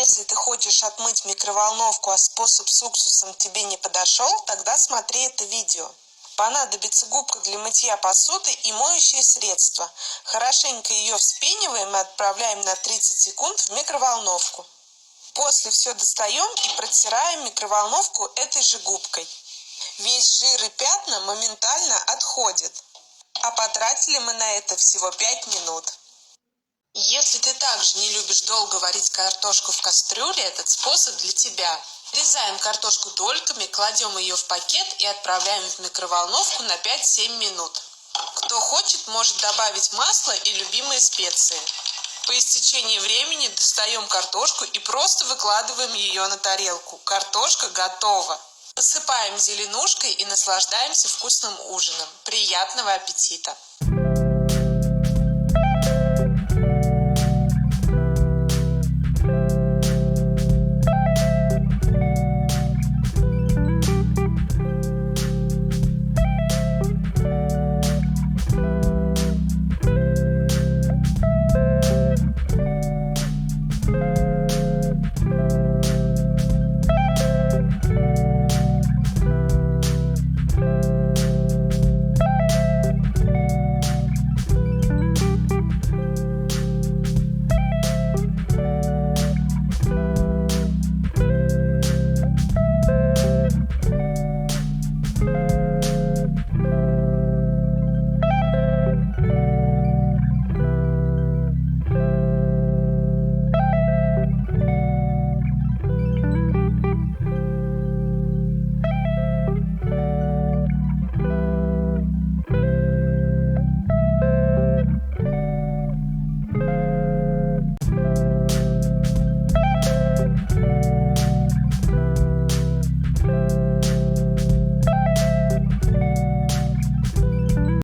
Если ты хочешь отмыть микроволновку, а способ с уксусом тебе не подошел, тогда смотри это видео. Понадобится губка для мытья посуды и моющее средство. Хорошенько ее вспениваем и отправляем на 30 секунд в микроволновку. После все достаем и протираем микроволновку этой же губкой. Весь жир и пятна моментально отходят. А потратили мы на это всего 5 минут. Если ты также не любишь долго варить картошку в кастрюле, этот способ для тебя. Нарезаем картошку дольками, кладем ее в пакет и отправляем в микроволновку на 5-7 минут. Кто хочет, может добавить масло и любимые специи. По истечении времени достаем картошку и просто выкладываем ее на тарелку. Картошка готова. Посыпаем зеленушкой и наслаждаемся вкусным ужином. Приятного аппетита!